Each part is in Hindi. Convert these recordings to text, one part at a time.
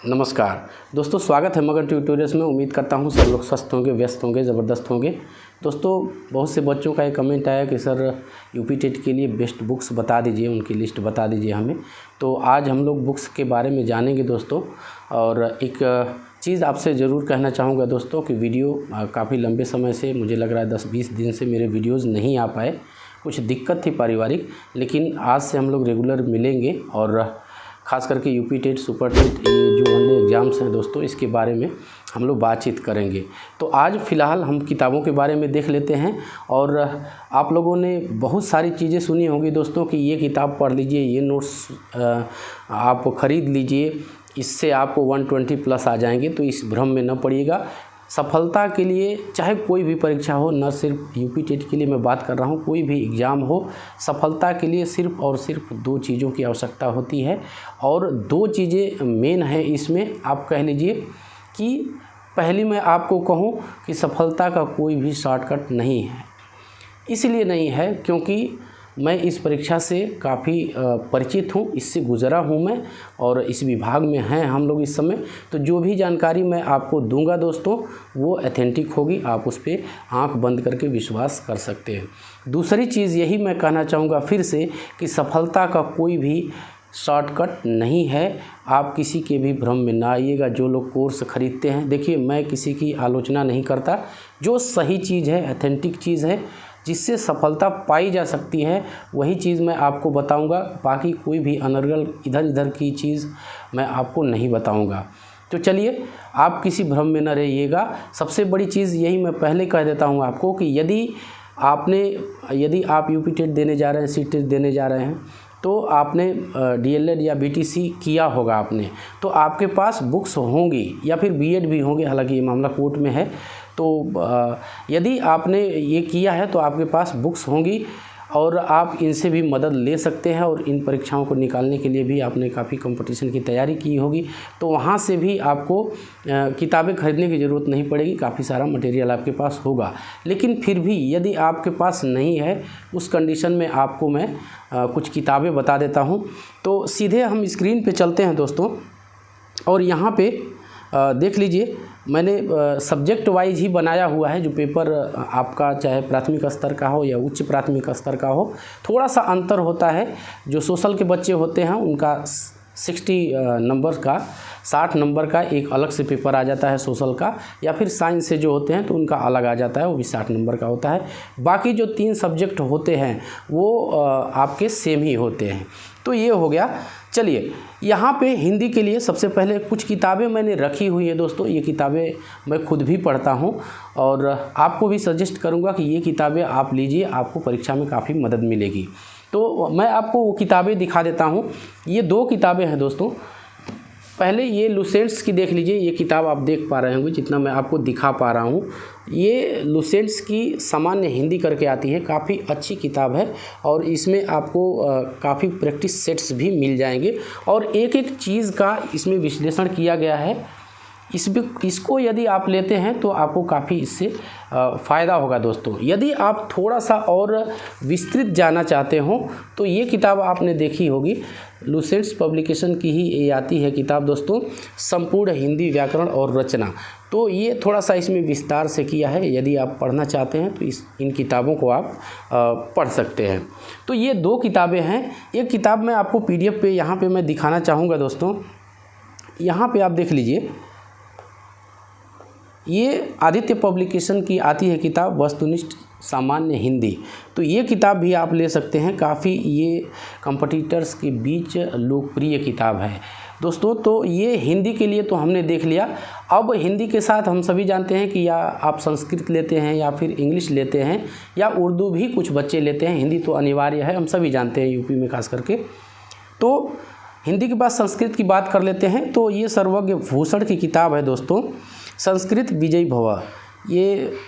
नमस्कार दोस्तों, स्वागत है मगन ट्यूटोरियल्स में। उम्मीद करता हूँ सब लोग स्वस्थ होंगे, व्यस्त होंगे, ज़बरदस्त होंगे। दोस्तों, बहुत से बच्चों का एक कमेंट आया कि सर यूपी टेट के लिए बेस्ट बुक्स बता दीजिए, उनकी लिस्ट बता दीजिए हमें। तो आज हम लोग बुक्स के बारे में जानेंगे दोस्तों। और एक चीज़ आपसे ज़रूर कहना चाहूँगा दोस्तों कि वीडियो काफ़ी लंबे समय से, मुझे लग रहा है 10-20 दिन से मेरे वीडियोज़ नहीं आ पाए। कुछ दिक्कत थी पारिवारिक, लेकिन आज से हम लोग रेगुलर मिलेंगे और ख़ास करके यूपी टेट, सुपर टेट, ये जो अन्य एग्ज़ाम्स हैं दोस्तों, इसके बारे में हम लोग बातचीत करेंगे। तो आज फ़िलहाल हम किताबों के बारे में देख लेते हैं। और आप लोगों ने बहुत सारी चीज़ें सुनी होंगी दोस्तों कि ये किताब पढ़ लीजिए, ये नोट्स आप ख़रीद लीजिए, इससे आपको 120 प्लस आ जाएंगे। तो इस भ्रम में न पड़िएगा। सफलता के लिए चाहे कोई भी परीक्षा हो, न सिर्फ यूपी टेट के लिए मैं बात कर रहा हूँ, कोई भी एग्ज़ाम हो, सफलता के लिए सिर्फ और सिर्फ 2 चीज़ों की आवश्यकता होती है। और 2 चीज़ें मेन हैं इसमें। आप कह लीजिए कि पहली मैं आपको कहूँ कि सफलता का कोई भी शॉर्टकट नहीं है। इसलिए नहीं है क्योंकि मैं इस परीक्षा से काफ़ी परिचित हूँ, इससे गुज़रा हूँ मैं, और इस विभाग में हैं हम लोग इस समय। तो जो भी जानकारी मैं आपको दूंगा दोस्तों, वो ऑथेंटिक होगी। आप उस पर आँख बंद करके विश्वास कर सकते हैं। दूसरी चीज़ यही मैं कहना चाहूँगा फिर से कि सफलता का कोई भी शॉर्टकट नहीं है। आप किसी के भी भ्रम में ना आइएगा। जो लोग कोर्स ख़रीदते हैं, देखिए मैं किसी की आलोचना नहीं करता। जो सही चीज़ है, ऑथेंटिक चीज़ है, जिससे सफलता पाई जा सकती है, वही चीज़ मैं आपको बताऊंगा। बाकी कोई भी अनर्गल इधर इधर की चीज़ मैं आपको नहीं बताऊंगा। तो चलिए, आप किसी भ्रम में न रहिएगा। सबसे बड़ी चीज़ यही मैं पहले कह देता हूं आपको कि यदि आप यूपी टेट देने जा रहे हैं, सी टेट देने जा रहे हैं, तो आपने डीएलएड या बीटीसी किया होगा आपने, तो आपके पास बुक्स होंगी, या फिर बीएड भी होंगे। हालांकि ये मामला कोर्ट में है। तो यदि आपने ये किया है तो आपके पास बुक्स होंगी और आप इनसे भी मदद ले सकते हैं। और इन परीक्षाओं को निकालने के लिए भी आपने काफ़ी कंपटीशन की तैयारी की होगी, तो वहाँ से भी आपको किताबें खरीदने की ज़रूरत नहीं पड़ेगी। काफ़ी सारा मटेरियल आपके पास होगा। लेकिन फिर भी यदि आपके पास नहीं है, उस कंडीशन में आपको मैं कुछ किताबें बता देता हूँ। तो सीधे हम स्क्रीन पे चलते हैं दोस्तों, और यहाँ पे देख लीजिए, मैंने सब्जेक्ट वाइज ही बनाया हुआ है। जो पेपर आपका चाहे प्राथमिक स्तर का हो या उच्च प्राथमिक स्तर का हो, थोड़ा सा अंतर होता है। जो सोशल के बच्चे होते हैं उनका 60 नंबर का, 60 नंबर का एक अलग से पेपर आ जाता है सोशल का, या फिर साइंस से जो होते हैं तो उनका अलग आ जाता है, वो भी 60 नंबर का होता है। बाकी जो 3 सब्जेक्ट होते हैं वो आपके सेम ही होते हैं। तो ये हो गया। चलिए, यहाँ पे हिंदी के लिए सबसे पहले कुछ किताबें मैंने रखी हुई हैं दोस्तों। ये किताबें मैं खुद भी पढ़ता हूँ और आपको भी सजेस्ट करूँगा कि ये किताबें आप लीजिए, आपको परीक्षा में काफ़ी मदद मिलेगी। तो मैं आपको वो किताबें दिखा देता हूँ। ये 2 किताबें हैं दोस्तों। पहले ये लुसेंट्स की देख लीजिए। ये किताब आप देख पा रहे होंगे, जितना मैं आपको दिखा पा रहा हूँ। ये लुसेंट्स की सामान्य हिंदी करके आती है, काफ़ी अच्छी किताब है। और इसमें आपको काफ़ी प्रैक्टिस सेट्स भी मिल जाएंगे, और एक एक चीज़ का इसमें विश्लेषण किया गया है। इसको यदि आप लेते हैं तो आपको काफ़ी इससे फ़ायदा होगा दोस्तों। यदि आप थोड़ा सा और विस्तृत जाना चाहते हो तो ये किताब आपने देखी होगी, लुसेंट्स पब्लिकेशन की ही ये आती है किताब दोस्तों, संपूर्ण हिंदी व्याकरण और रचना। तो ये थोड़ा सा इसमें विस्तार से किया है। यदि आप पढ़ना चाहते हैं तो इन किताबों को आप पढ़ सकते हैं। तो ये 2 किताबें हैं। एक किताब मैं आपको PDF पे यहाँ पे मैं दिखाना चाहूँगा दोस्तों। यहाँ पे आप देख लीजिए, ये आदित्य पब्लिकेशन की आती है किताब, वस्तुनिष्ठ सामान्य हिंदी। तो ये किताब भी आप ले सकते हैं। काफ़ी ये कॉम्पिटिटर्स के बीच लोकप्रिय किताब है दोस्तों। तो ये हिंदी के लिए तो हमने देख लिया। अब हिंदी के साथ हम सभी जानते हैं कि या आप संस्कृत लेते हैं, या फिर इंग्लिश लेते हैं, या उर्दू भी कुछ बच्चे लेते हैं। हिंदी तो अनिवार्य है, हम सभी जानते हैं, यूपी में खास करके। तो हिंदी के बाद संस्कृत की बात कर लेते हैं। तो ये सर्वज्ञ भूषण की किताब है दोस्तों, संस्कृत विजयी भव। ये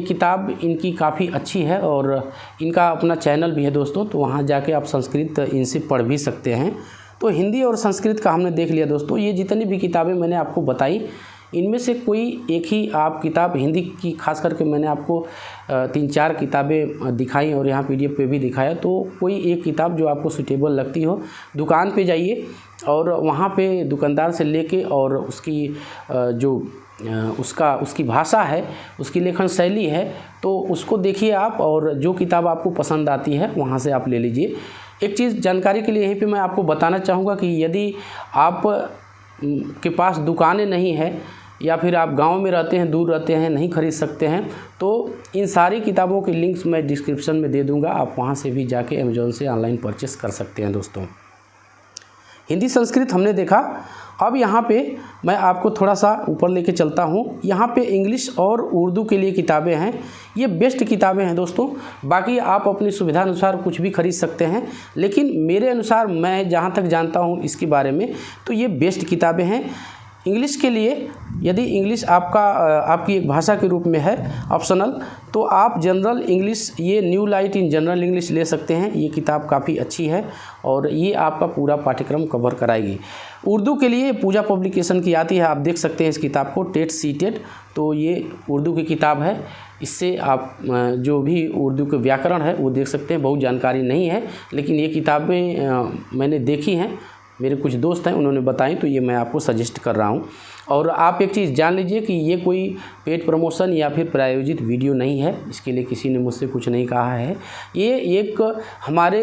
किताब इनकी काफ़ी अच्छी है, और इनका अपना चैनल भी है दोस्तों। तो वहाँ जाके आप संस्कृत इनसे पढ़ भी सकते हैं। तो हिंदी और संस्कृत का हमने देख लिया दोस्तों। ये जितनी भी किताबें मैंने आपको बताई, इनमें से कोई एक ही आप किताब हिंदी की खास करके मैंने आपको 3-4 किताबें दिखाई और यहाँ PDF पे भी दिखाया, तो कोई एक किताब जो आपको सूटेबल लगती हो दुकान पे जाइए और वहाँ पे दुकानदार से लेके और उसकी उसकी भाषा है, उसकी लेखन शैली है, तो उसको देखिए आप और जो किताब आपको पसंद आती है वहाँ से आप ले लीजिए। एक चीज़ जानकारी के लिए यहीं पे मैं आपको बताना चाहूँगा कि यदि आप के पास दुकानें नहीं है या फिर आप गांव में रहते हैं, दूर रहते हैं, नहीं खरीद सकते हैं, तो इन सारी किताबों के लिंक्स मैं डिस्क्रिप्शन में दे दूँगा, आप वहाँ से भी जाके अमेज़ॉन से ऑनलाइन परचेस कर सकते हैं। दोस्तों हिंदी संस्कृत हमने देखा, अब यहाँ पे मैं आपको थोड़ा सा ऊपर लेके चलता हूँ। यहाँ पे इंग्लिश और उर्दू के लिए किताबें हैं, ये बेस्ट किताबें हैं दोस्तों। बाकी आप अपनी सुविधा अनुसार कुछ भी खरीद सकते हैं, लेकिन मेरे अनुसार मैं जहाँ तक जानता हूँ इसके बारे में, तो ये बेस्ट किताबें हैं। इंग्लिश के लिए यदि इंग्लिश आपकी एक भाषा के रूप में है ऑप्शनल, तो आप जनरल इंग्लिश, ये new light in general English ले सकते हैं। ये किताब काफ़ी अच्छी है और ये आपका पूरा पाठ्यक्रम कवर कराएगी। उर्दू के लिए पूजा पब्लिकेशन की आती है, आप देख सकते हैं इस किताब को, टेट सीटेड, तो ये उर्दू की किताब है। इससे आप जो भी उर्दू के व्याकरण है वो देख सकते हैं। बहुत जानकारी नहीं है, लेकिन ये किताबें मैंने देखी हैं, मेरे कुछ दोस्त हैं उन्होंने बताई, तो ये मैं आपको सजेस्ट कर रहा हूँ। और आप एक चीज़ जान लीजिए कि ये कोई पेड प्रमोशन या फिर प्रायोजित वीडियो नहीं है, इसके लिए किसी ने मुझसे कुछ नहीं कहा है। ये एक हमारे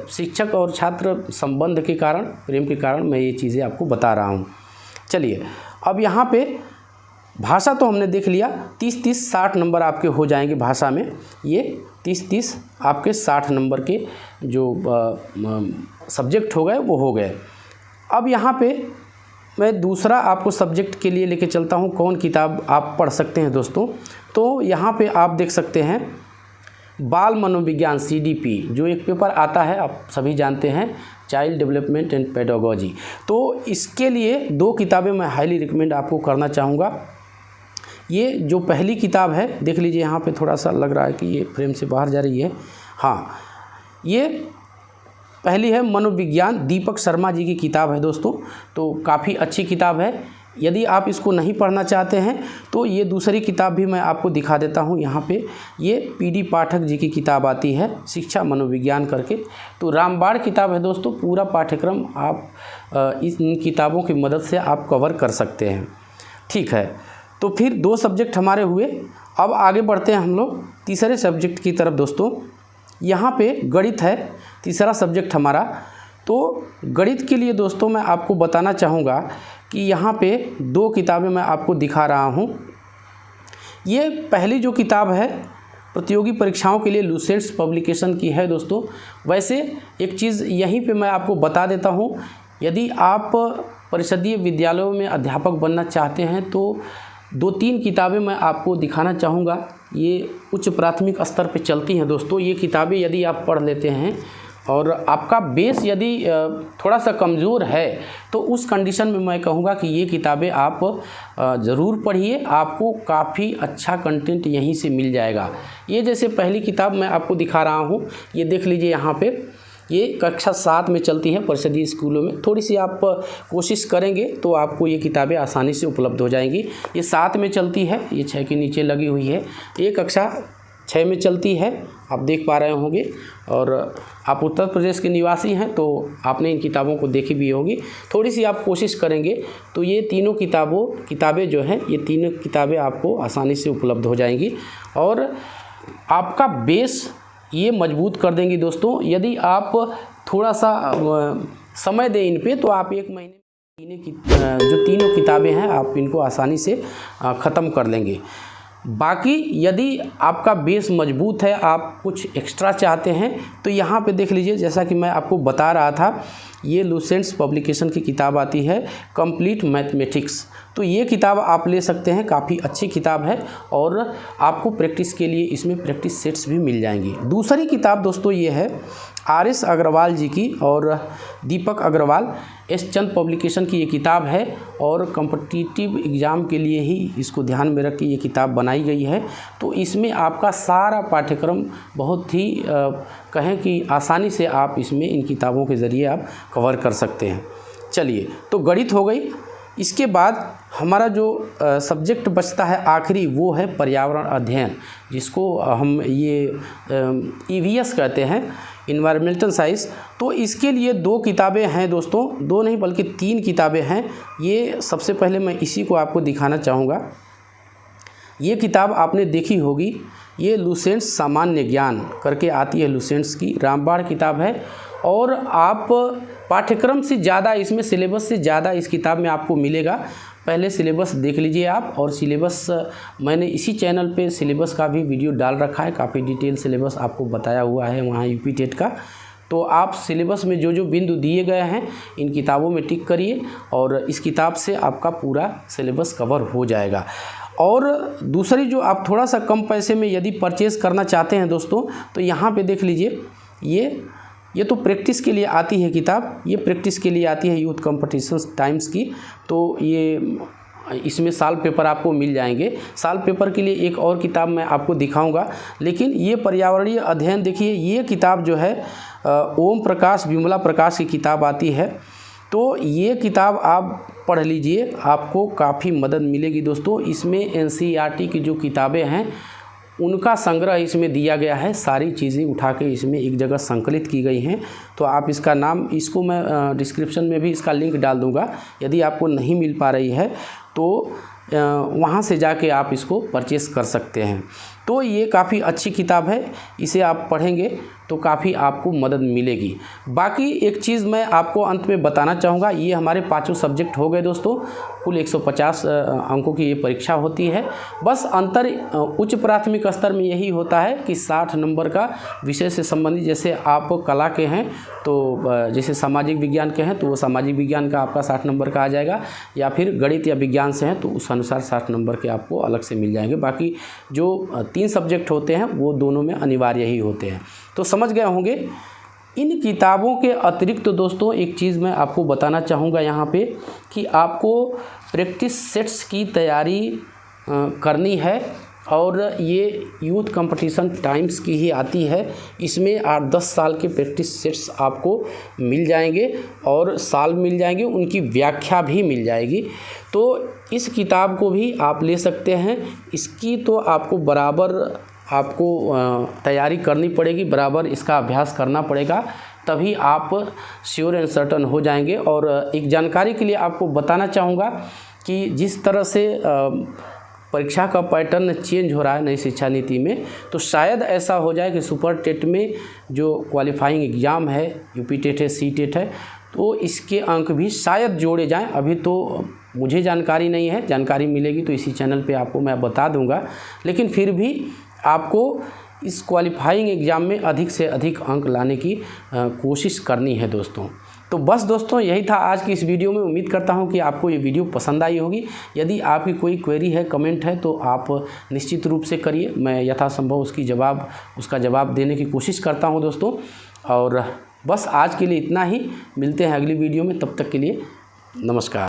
शिक्षक और छात्र संबंध के कारण, प्रेम के कारण मैं ये चीज़ें आपको बता रहा हूँ। चलिए, अब यहाँ पे भाषा तो हमने देख लिया, 30-30-60 नंबर आपके हो जाएंगे भाषा में। ये 30-30 आपके 60 नंबर के जो सब्जेक्ट हो गए वो हो गए। अब यहाँ पे मैं दूसरा आपको सब्जेक्ट के लिए लेके चलता हूँ, कौन किताब आप पढ़ सकते हैं दोस्तों। तो यहाँ पे आप देख सकते हैं बाल मनोविज्ञान CDP, जो एक पेपर आता है, आप सभी जानते हैं, चाइल्ड डेवलपमेंट एंड पेडागोजी। तो इसके लिए 2 किताबें मैं हाईली रिकमेंड आपको करना चाहूँगा। ये जो पहली किताब है, देख लीजिए यहाँ पे थोड़ा सा लग रहा है कि ये फ्रेम से बाहर जा रही है। हाँ, ये पहली है मनोविज्ञान, दीपक शर्मा जी की किताब है दोस्तों, तो काफ़ी अच्छी किताब है। यदि आप इसको नहीं पढ़ना चाहते हैं तो ये दूसरी किताब भी मैं आपको दिखा देता हूँ। यहाँ पे ये PD पाठक जी की किताब आती है, शिक्षा मनोविज्ञान करके, तो रामबाण किताब है दोस्तों। पूरा पाठ्यक्रम आप इन किताबों की मदद से आप कवर कर सकते हैं। ठीक है, तो फिर 2 सब्जेक्ट हमारे हुए। अब आगे बढ़ते हैं हम लोग तीसरे सब्जेक्ट की तरफ दोस्तों। यहाँ पे गणित है तीसरा सब्जेक्ट हमारा। तो गणित के लिए दोस्तों मैं आपको बताना चाहूँगा कि यहाँ पे 2 किताबें मैं आपको दिखा रहा हूँ। ये पहली जो किताब है प्रतियोगी परीक्षाओं के लिए लुसेंट्स पब्लिकेशन की है दोस्तों। वैसे एक चीज़ यहीं पे मैं आपको बता देता हूँ, यदि आप परिषदीय विद्यालयों में अध्यापक बनना चाहते हैं तो 2-3 किताबें मैं आपको दिखाना चाहूँगा। ये उच्च प्राथमिक स्तर पे चलती हैं दोस्तों। ये किताबें यदि आप पढ़ लेते हैं और आपका बेस यदि थोड़ा सा कमज़ोर है, तो उस कंडीशन में मैं कहूँगा कि ये किताबें आप ज़रूर पढ़िए, आपको काफ़ी अच्छा कंटेंट यहीं से मिल जाएगा। ये जैसे पहली किताब मैं आपको दिखा रहा हूँ, ये देख लीजिए यहाँ पे, ये कक्षा 7 में चलती है परिषदीय स्कूलों में। थोड़ी सी आप कोशिश करेंगे तो आपको ये किताबें आसानी से उपलब्ध हो जाएंगी। ये 7 में चलती है, ये 6 के नीचे लगी हुई है। ये कक्षा 6 में चलती है, आप देख पा रहे होंगे। और आप उत्तर प्रदेश के निवासी हैं तो आपने इन किताबों को देखी भी होगी। थोड़ी सी आप कोशिश करेंगे तो ये तीनों किताबें जो हैं, ये तीनों किताबें आपको आसानी से उपलब्ध हो जाएंगी और आपका बेस ये मजबूत कर देंगी दोस्तों। यदि आप थोड़ा सा समय दें इन पे, तो आप 1 महीने की जो तीनों किताबें हैं आप इनको आसानी से ख़त्म कर लेंगे। बाकी यदि आपका बेस मजबूत है, आप कुछ एक्स्ट्रा चाहते हैं, तो यहाँ पे देख लीजिए, जैसा कि मैं आपको बता रहा था, ये लुसेंट्स पब्लिकेशन की किताब आती है कंप्लीट मैथमेटिक्स। तो ये किताब आप ले सकते हैं, काफ़ी अच्छी किताब है और आपको प्रैक्टिस के लिए इसमें प्रैक्टिस सेट्स भी मिल जाएंगी। दूसरी किताब दोस्तों ये है RS अग्रवाल जी की और दीपक अग्रवाल, S चंद पब्लिकेशन की ये किताब है और कॉम्पिटिटिव एग्ज़ाम के लिए ही इसको ध्यान में रख के ये किताब बनाई गई है। तो इसमें आपका सारा पाठ्यक्रम बहुत ही कहें कि आसानी से आप इसमें इन किताबों के ज़रिए आप कवर कर सकते हैं। चलिए, तो गणित हो गई। इसके बाद हमारा जो सब्जेक्ट बचता है आखिरी, वो है पर्यावरण अध्ययन, जिसको हम ये EVS कहते हैं, इन्वायरमेंटल साइंस। तो इसके लिए 2 किताबें हैं दोस्तों, 2 नहीं बल्कि 3 किताबें हैं। ये सबसे पहले मैं इसी को आपको दिखाना चाहूँगा। ये किताब आपने देखी होगी, ये लुसेंट्स सामान्य ज्ञान करके आती है, लुसेंट्स की रामबाण किताब है। और आप पाठ्यक्रम से ज़्यादा इसमें, सिलेबस से ज़्यादा इस किताब में आपको मिलेगा। पहले सिलेबस देख लीजिए आप, और सिलेबस मैंने इसी चैनल पे सिलेबस का भी वीडियो डाल रखा है, काफ़ी डिटेल सिलेबस आपको बताया हुआ है वहाँ UP टेट का। तो आप सिलेबस में जो जो बिंदु दिए गए हैं इन किताबों में टिक करिए, और इस किताब से आपका पूरा सिलेबस कवर हो जाएगा। और दूसरी जो आप थोड़ा सा कम पैसे में यदि परचेज़ करना चाहते हैं दोस्तों, तो यहाँ पे देख लीजिए, ये तो प्रैक्टिस के लिए आती है किताब, ये प्रैक्टिस के लिए आती है यूथ कॉम्पिटिशन्स टाइम्स की। तो ये इसमें साल पेपर आपको मिल जाएंगे। साल पेपर के लिए एक और किताब मैं आपको दिखाऊंगा, लेकिन ये पर्यावरणीय अध्ययन देखिए, ये किताब जो है ओम प्रकाश विमला प्रकाश की किताब आती है। तो ये किताब आप पढ़ लीजिए, आपको काफ़ी मदद मिलेगी दोस्तों। इसमें NCERT की जो किताबें हैं उनका संग्रह इसमें दिया गया है, सारी चीज़ें उठा के इसमें एक जगह संकलित की गई हैं। तो आप इसका नाम, इसको मैं डिस्क्रिप्शन में भी इसका लिंक डाल दूंगा, यदि आपको नहीं मिल पा रही है तो वहाँ से जाके आप इसको परचेस कर सकते हैं। तो ये काफ़ी अच्छी किताब है, इसे आप पढ़ेंगे तो काफ़ी आपको मदद मिलेगी। बाकी एक चीज़ मैं आपको अंत में बताना चाहूँगा, ये हमारे 5 सब्जेक्ट हो गए दोस्तों। कुल 150 अंकों की ये परीक्षा होती है। बस अंतर उच्च प्राथमिक स्तर में यही होता है कि 60 नंबर का विषय से संबंधित, जैसे आप कला के हैं तो जैसे सामाजिक विज्ञान के हैं तो वो सामाजिक विज्ञान का आपका 60 नंबर का आ जाएगा, या फिर गणित या विज्ञान से हैं तो उस अनुसार 60 नंबर के आपको अलग से मिल जाएंगे। बाकी जो 3 सब्जेक्ट होते हैं वो दोनों में अनिवार्य ही होते हैं। तो समझ गए होंगे। इन किताबों के अतिरिक्त तो दोस्तों एक चीज़ मैं आपको बताना चाहूँगा यहाँ पे, कि आपको प्रैक्टिस सेट्स की तैयारी करनी है, और ये यूथ कंपटीशन टाइम्स की ही आती है। इसमें 8-10 साल के प्रैक्टिस सेट्स आपको मिल जाएंगे, और साल मिल जाएंगे, उनकी व्याख्या भी मिल जाएगी। तो इस किताब को भी आप ले सकते हैं। इसकी तो आपको बराबर तैयारी करनी पड़ेगी, बराबर इसका अभ्यास करना पड़ेगा, तभी आप श्योर एंड सर्टन हो जाएंगे। और एक जानकारी के लिए आपको बताना चाहूँगा कि जिस तरह से परीक्षा का पैटर्न चेंज हो रहा है नई शिक्षा नीति में, तो शायद ऐसा हो जाए कि सुपर टेट में जो क्वालिफाइंग एग्ज़ाम है, UP टेट है, C टेट है, तो इसके अंक भी शायद जोड़े जाएं। अभी तो मुझे जानकारी नहीं है, जानकारी मिलेगी तो इसी चैनल पे आपको मैं बता दूंगा। लेकिन फिर भी आपको इस क्वालिफाइंग एग्ज़ाम में अधिक से अधिक अंक लाने की कोशिश करनी है दोस्तों। तो बस दोस्तों यही था आज की इस वीडियो में। उम्मीद करता हूं कि आपको ये वीडियो पसंद आई होगी। यदि आपकी कोई क्वेरी है, कमेंट है, तो आप निश्चित रूप से करिए, मैं यथासंभव उसका जवाब देने की कोशिश करता हूं दोस्तों। और बस आज के लिए इतना ही, मिलते हैं अगली वीडियो में, तब तक के लिए नमस्कार।